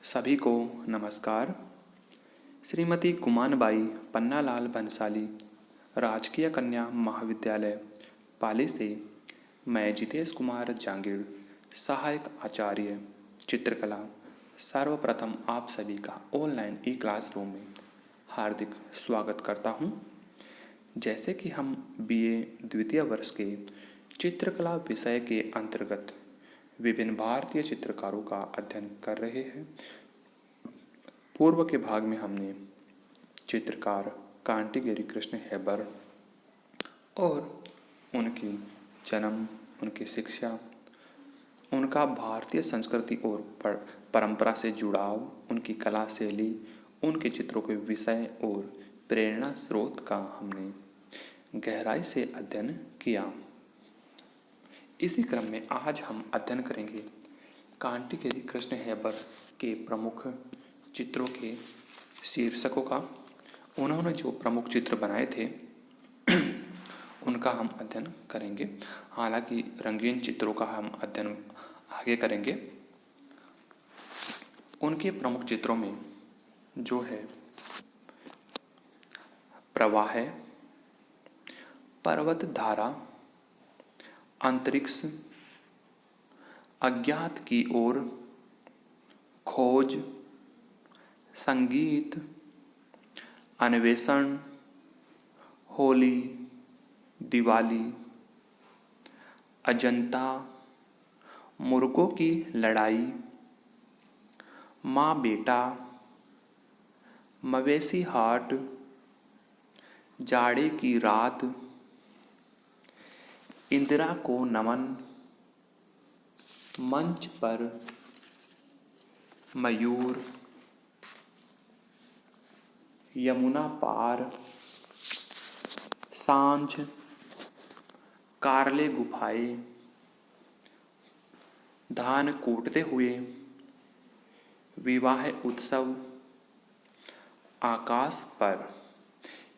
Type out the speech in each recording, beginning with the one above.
सभी को नमस्कार। श्रीमती कुमानबाई पन्नालाल भंसाली राजकीय कन्या महाविद्यालय पाली से मैं जितेश कुमार जांगीड़ सहायक आचार्य चित्रकला सर्वप्रथम आप सभी का ऑनलाइन ई क्लासरूम में हार्दिक स्वागत करता हूं। जैसे कि हम बीए द्वितीय वर्ष के चित्रकला विषय के अंतर्गत विभिन्न भारतीय चित्रकारों का अध्ययन कर रहे हैं। पूर्व के भाग में हमने चित्रकार कांटीगिरी कृष्ण हेबर और उनकी जन्म, उनकी शिक्षा, उनका भारतीय संस्कृति और परंपरा से जुड़ाव, उनकी कला शैली, उनके चित्रों के विषय और प्रेरणा स्रोत का हमने गहराई से अध्ययन किया। इसी क्रम में आज हम अध्ययन करेंगे कांटीगिरी कृष्ण हेबर के प्रमुख चित्रों के शीर्षकों का। उन्होंने जो प्रमुख चित्र बनाए थे उनका हम अध्ययन करेंगे। हालांकि रंगीन चित्रों का हम अध्ययन आगे करेंगे। उनके प्रमुख चित्रों में जो है प्रवाह, पर्वत धारा, अंतरिक्ष, अज्ञात की ओर, खोज, संगीत, अन्वेषण, होली, दिवाली, अजंता, मुर्गों की लड़ाई, माँ बेटा, मवेशी हाट, जाड़े की रात, इंदिरा को नमन, मंच पर मयूर, यमुना पार, सांझ, कारले गुफाएं, धान कूटते हुए, विवाह उत्सव, आकाश पर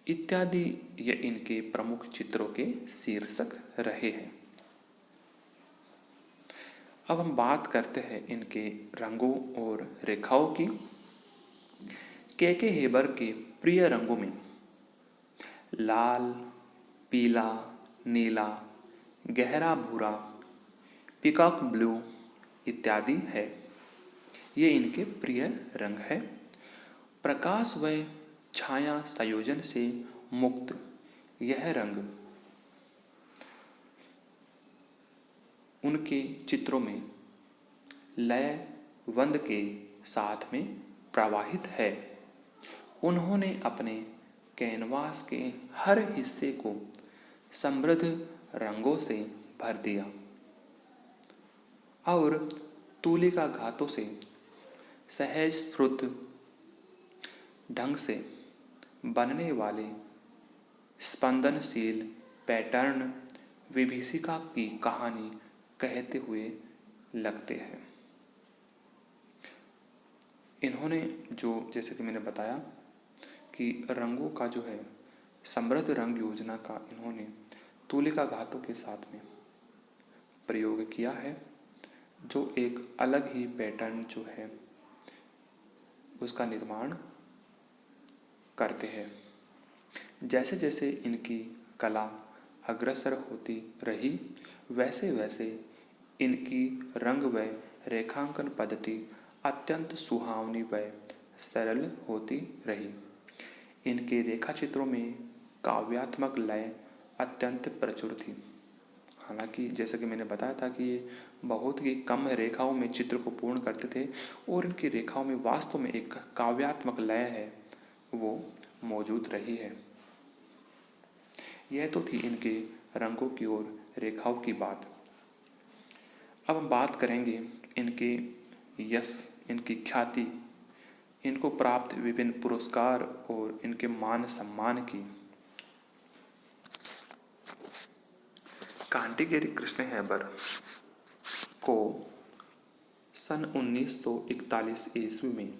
इत्यादि ये इनके प्रमुख चित्रों के शीर्षक रहे हैं। अब हम बात करते हैं इनके रंगों और रेखाओं की। के हेबर के प्रिय रंगों में लाल, पीला, नीला, गहरा भूरा, पीकॉक ब्लू इत्यादि है। ये इनके प्रिय रंग है। प्रकाश व छाया संयोजन से मुक्त यह रंग उनके चित्रों में लय वंद के साथ में प्रवाहित है। उन्होंने अपने कैनवास के हर हिस्से को समृद्ध रंगों से भर दिया और तूलिका घातों से सहज स्फुट ढंग से बनने वाले स्पंदनशील पैटर्न विभीषिका की कहानी कहते हुए लगते हैं। इन्होंने जो, जैसे कि मैंने बताया कि रंगों का जो है समृद्ध रंग योजना का इन्होंने तूलिका घातों के साथ में प्रयोग किया है, जो एक अलग ही पैटर्न जो है उसका निर्माण करते हैं। जैसे जैसे इनकी कला अग्रसर होती रही, वैसे वैसे इनकी रंग व रेखांकन पद्धति अत्यंत सुहावनी व सरल होती रही। इनके रेखा चित्रों में काव्यात्मक लय अत्यंत प्रचुर थी। हालांकि जैसा कि मैंने बताया था कि ये बहुत ही कम रेखाओं में चित्र को पूर्ण करते थे और इनकी रेखाओं में वास्तव में एक काव्यात्मक लय है वो मौजूद रही है। यह तो थी इनके रंगों की और रेखाओं की बात। अब हम बात करेंगे इनके यश, इनकी ख्याति, इनको प्राप्त विभिन्न पुरस्कार और इनके मान सम्मान की। कांटीगिरी कृष्ण हेबर को सन 1941 ईस्वी में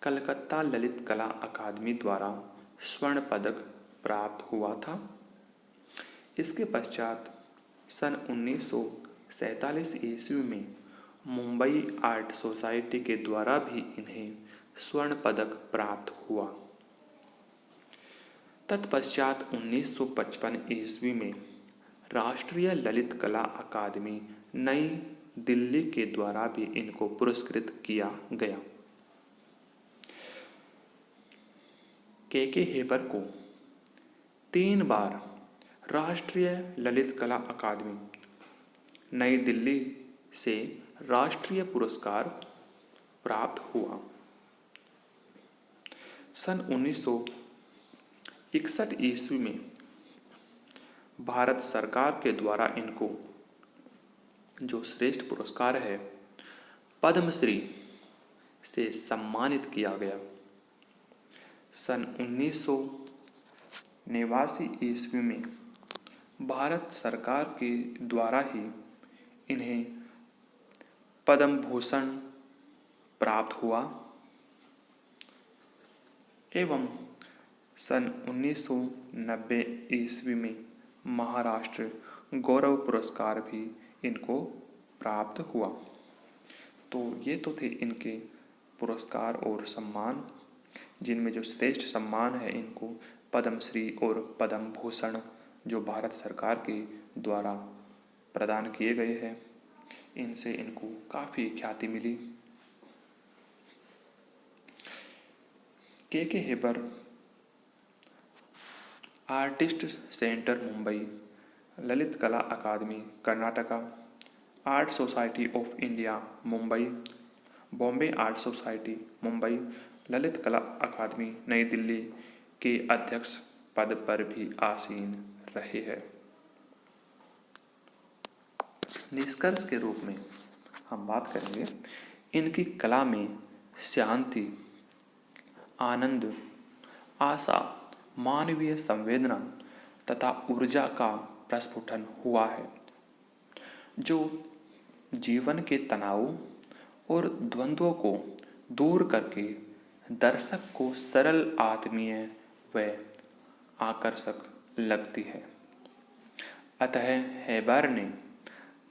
कलकत्ता ललित कला अकादमी द्वारा स्वर्ण पदक प्राप्त हुआ था। इसके पश्चात सन 1947 ईस्वी में मुंबई आर्ट सोसाइटी के द्वारा भी इन्हें स्वर्ण पदक प्राप्त हुआ। तत्पश्चात 1955 ईस्वी में राष्ट्रीय ललित कला अकादमी नई दिल्ली के द्वारा भी इनको पुरस्कृत किया गया। के हेबर को 3 बार राष्ट्रीय ललित कला अकादमी नई दिल्ली से राष्ट्रीय पुरस्कार प्राप्त हुआ। सन 1961 ईस्वी में भारत सरकार के द्वारा इनको जो श्रेष्ठ पुरस्कार है पद्मश्री से सम्मानित किया गया। सन 1989 ईस्वी में भारत सरकार के द्वारा ही इन्हें पद्म भूषण प्राप्त हुआ एवं सन 1990 ईस्वी में महाराष्ट्र गौरव पुरस्कार भी इनको प्राप्त हुआ। तो ये तो थे इनके पुरस्कार और सम्मान, जिनमें जो श्रेष्ठ सम्मान है इनको पद्मश्री और पद्म भूषण जो भारत सरकार के द्वारा प्रदान किए गए हैं, इनसे इनको काफ़ी ख्याति मिली। K Hebbar artist centre Mumbai, Lalit Kala Akademi Karnataka, art society of India Mumbai, Bombay art society Mumbai, Lalit Kala Akademi नई दिल्ली के अध्यक्ष पद पर भी आसीन रहे हैं। निष्कर्ष के रूप में हम बात करेंगे, इनकी कला में शांति, आनंद, आशा, मानवीय संवेदना तथा ऊर्जा का प्रस्फुटन हुआ है, जो जीवन के तनाव और द्वंद्वों को दूर करके दर्शक को सरल, आत्मीय व आकर्षक लगती है। अतः हेबर ने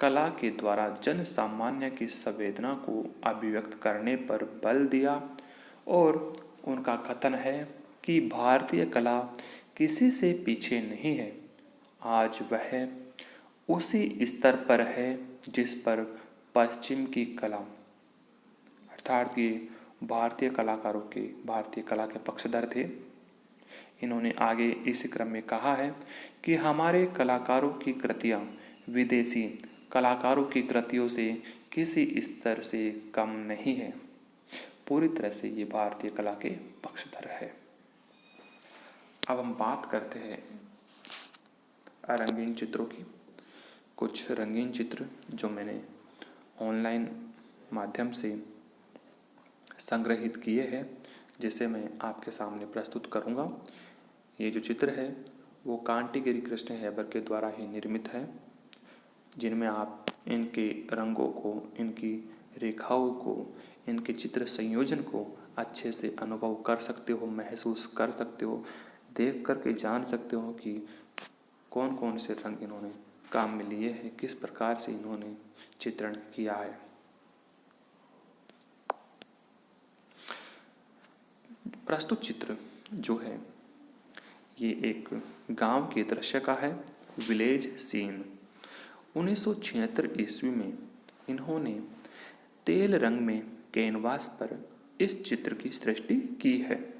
कला के द्वारा जन सामान्य की संवेदना को अभिव्यक्त करने पर बल दिया और उनका कथन है कि भारतीय कला किसी से पीछे नहीं है, आज वह उसी स्तर पर है जिस पर पश्चिम की कला, अर्थात ये भारतीय कलाकारों के, भारतीय कला के पक्षधर थे। इन्होंने आगे इसी क्रम में कहा है कि हमारे कलाकारों की कृतियाँ विदेशी कलाकारों की कृतियों से किसी स्तर से कम नहीं है, पूरी तरह से ये भारतीय कला के पक्षधर है। अब हम बात करते हैं रंगीन चित्रों की। कुछ रंगीन चित्र जो मैंने ऑनलाइन माध्यम से संग्रहित किए हैं, जिसे मैं आपके सामने प्रस्तुत करूंगा। ये जो चित्र है वो कांटीगिरी कृष्ण हेबर के द्वारा ही निर्मित है, जिनमें आप इनके रंगों को, इनकी रेखाओं को, इनके चित्र संयोजन को अच्छे से अनुभव कर सकते हो, महसूस कर सकते हो, देख कर के जान सकते हो कि कौन कौन से रंग इन्होंने काम में लिए हैं, किस प्रकार से इन्होंने चित्रण किया है। प्रस्तुत चित्र जो है ये एक गांव के दृश्य का है, विलेज सीन। 1976 ईस्वी में इन्होंने तेल रंग में कैनवास पर इस चित्र की सृष्टि की है।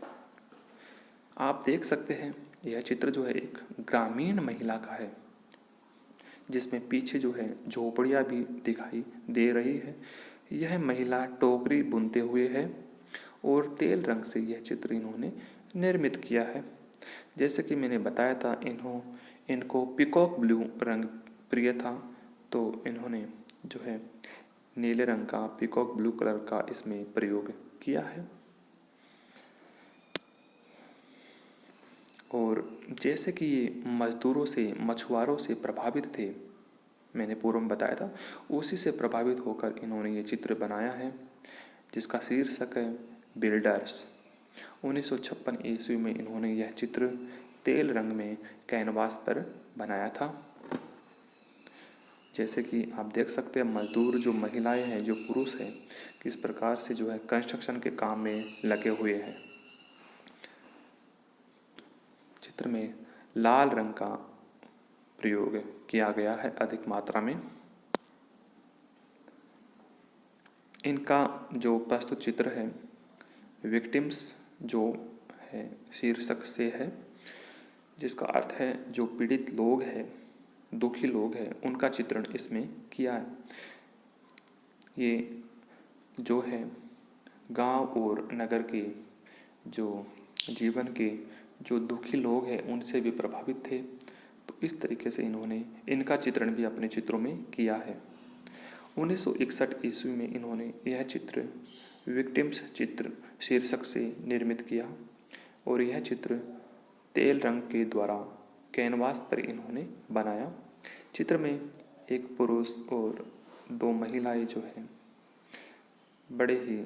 आप देख सकते हैं यह चित्र जो है एक ग्रामीण महिला का है, जिसमें पीछे जो है झोपड़ियाँ भी दिखाई दे रही है। यह महिला टोकरी बुनते हुए है और तेल रंग से यह चित्र इन्होंने निर्मित किया है। जैसे कि मैंने बताया था, इनको पिकॉक ब्लू रंग प्रिय था, तो इन्होंने जो है नीले रंग का, पिकॉक ब्लू कलर का इसमें प्रयोग किया है। और जैसे कि ये मजदूरों से, मछुआरों से प्रभावित थे, मैंने पूर्व में बताया था, उसी से प्रभावित होकर इन्होंने ये चित्र बनाया है, जिसका शीर्षक है बिल्डर्स। 1956 ईस्वी में इन्होंने यह चित्र तेल रंग में कैनवास पर बनाया था। जैसे कि आप देख सकते हैं मजदूर जो महिलाएं हैं, जो पुरुष हैं, किस प्रकार से जो है कंस्ट्रक्शन के काम में लगे हुए हैं। चित्र में लाल रंग का प्रयोग किया गया है अधिक मात्रा में। इनका जो प्रस्तुत चित्र है विक्टिम्स जो है शीर्षक से है, जिसका अर्थ है जो पीड़ित लोग हैं, दुखी लोग हैं, उनका चित्रण इसमें किया है। ये जो है गांव और नगर के जो जीवन के जो दुखी लोग हैं उनसे भी प्रभावित थे, तो इस तरीके से इन्होंने इनका चित्रण भी अपने चित्रों में किया है। 1961 ईस्वी में इन्होंने यह चित्र विक्टिम्स चित्र शीर्षक से निर्मित किया और यह चित्र तेल रंग के द्वारा कैनवास पर इन्होंने बनाया। चित्र में एक पुरुष और दो महिलाएं जो हैं बड़े ही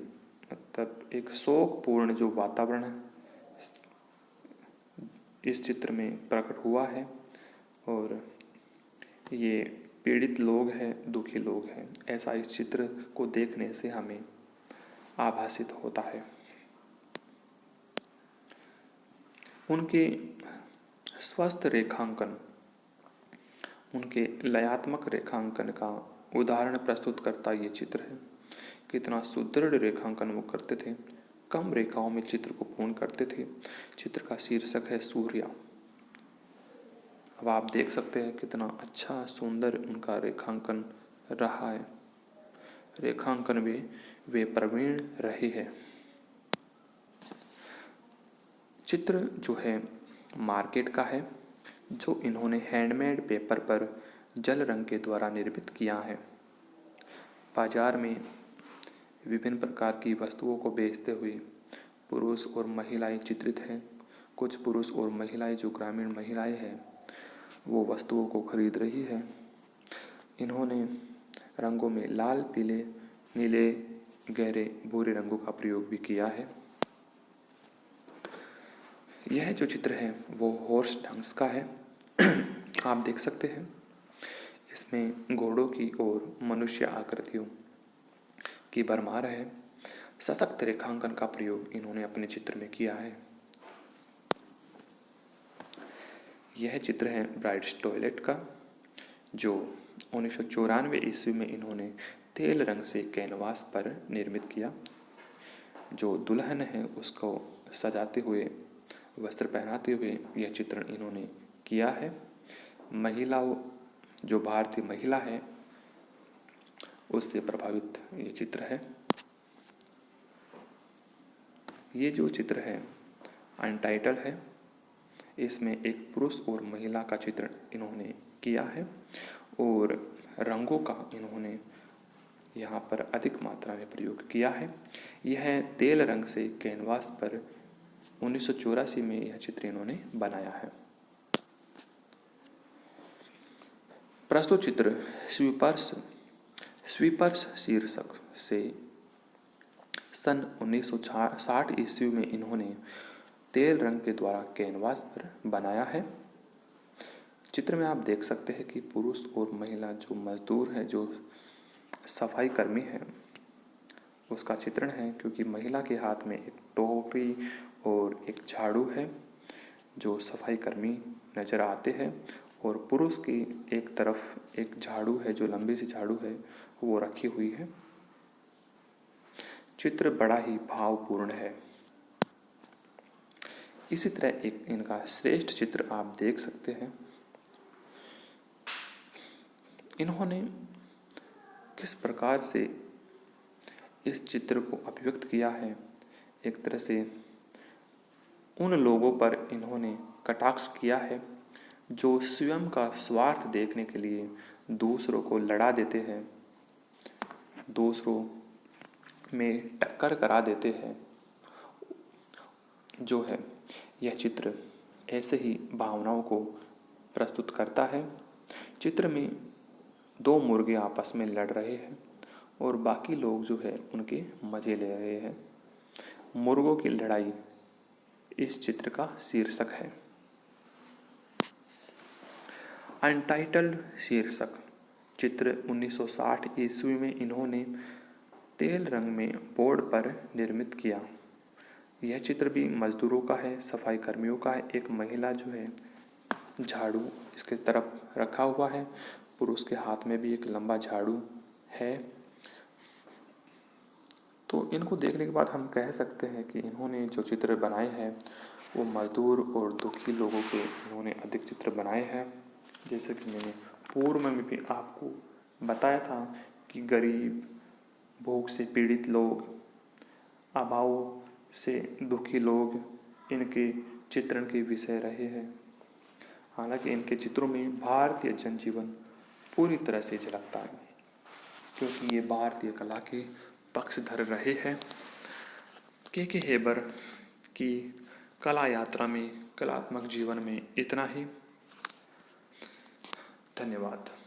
मतलब एक शोकपूर्ण जो वातावरण इस चित्र में प्रकट हुआ है और ये पीड़ित लोग हैं, दुखी लोग हैं, ऐसा इस चित्र को देखने से हमें आभासित होता है। उनके स्वस्थ रेखांकन, उनके लयात्मक रेखांकन का उदाहरण प्रस्तुत करता ये चित्र है। कितना सुदृढ़ रेखांकन वो करते थे, कम रेखाओं में चित्र को पूर्ण करते थे। चित्र का शीर्षक है सूर्या। अब आप देख सकते हैं कितना अच्छा सुंदर उनका रेखांकन रहा है। रेखांकन में वे प्रवीण रहे हैं। चित्र जो है मार्केट का है, जो इन्होंने हैंडमेड पेपर पर जल रंग के द्वारा निर्मित किया है। बाजार में विभिन्न प्रकार की वस्तुओं को बेचते हुए पुरुष और महिलाएं चित्रित हैं। कुछ पुरुष और महिलाएं जो ग्रामीण महिलाएं हैं वो वस्तुओं को खरीद रही है। इन्होंने रंगों में लाल, पीले, नीले, गहरे भूरे रंगों का प्रयोग भी किया है। यह जो चित्र है वो हॉर्स डांस का है। आप देख सकते हैं इसमें घोड़ों की और मनुष्य आकृतियों की भरमार है। सशक्त रेखांकन का प्रयोग इन्होंने अपने चित्र में किया है। यह चित्र है ब्राइड्स टॉयलेट का, जो 1994 ईस्वी में इन्होंने तेल रंग से कैनवास पर निर्मित किया। जो दुल्हन है उसको सजाते हुए, वस्त्र पहनाते हुए यह चित्रण इन्होंने किया है। महिलाओं, जो भारतीय महिला है उससे प्रभावित ये चित्र है। ये जो चित्र है अनटाइटल है। इसमें एक पुरुष और महिला का चित्रण इन्होंने किया है और रंगों का इन्होंने यहाँ पर अधिक मात्रा में प्रयोग किया है। यह तेल रंग से कैनवास पर 1984 में यह चित्र इन्होंने बनाया है। प्रस्तुत चित्र स्वीपर्स शीर्षक से सन 1960 ईस्वी में इन्होंने तेल रंग के द्वारा कैनवास पर बनाया है। चित्र में आप देख सकते हैं कि पुरुष और महिला जो मजदूर है, जो सफाई कर्मी है, उसका चित्रण है, क्योंकि महिला के हाथ में एक टोकरी और एक झाड़ू है जो सफाई कर्मी नजर आते हैं, और पुरुष की एक तरफ एक झाड़ू है, जो लंबी सी झाड़ू है वो रखी हुई है। चित्र बड़ा ही भावपूर्ण है। इसी तरह एक इनका श्रेष्ठ चित्र आप देख सकते हैं। इन्होंने किस प्रकार से इस चित्र को अभिव्यक्त किया है। एक तरह से उन लोगों पर इन्होंने कटाक्ष किया है जो स्वयं का स्वार्थ देखने के लिए दूसरों को लड़ा देते हैं, दूसरों में टक्कर करा देते हैं। जो है यह चित्र ऐसे ही भावनाओं को प्रस्तुत करता है। चित्र में दो मुर्गे आपस में लड़ रहे हैं और बाकी लोग जो है उनके मजे ले रहे हैं। मुर्गों की लड़ाई इस चित्र का शीर्षक है। अनटाइटल्ड शीर्षक चित्र 1960 ईस्वी में इन्होंने तेल रंग में बोर्ड पर निर्मित किया। यह चित्र भी मजदूरों का है, सफाई कर्मियों का है। एक महिला जो है झाड़ू इसके तरफ रखा हुआ है, पुरुष के हाथ में भी एक लंबा झाड़ू है। तो इनको देखने के बाद हम कह सकते हैं कि इन्होंने जो चित्र बनाए हैं वो मजदूर और दुखी लोगों के इन्होंने अधिक चित्र बनाए हैं। जैसे कि मैंने पूर्व में भी आपको बताया था कि गरीब, भूख से पीड़ित लोग, अभाव से दुखी लोग इनके चित्रण के विषय रहे हैं। हालांकि इनके चित्रों में भारतीय जनजीवन पूरी तरह से झलकता है, क्योंकि ये भारतीय कला के पक्षधर रहे हैं। के हेबर की कला यात्रा में, कलात्मक जीवन में इतना ही। धन्यवाद।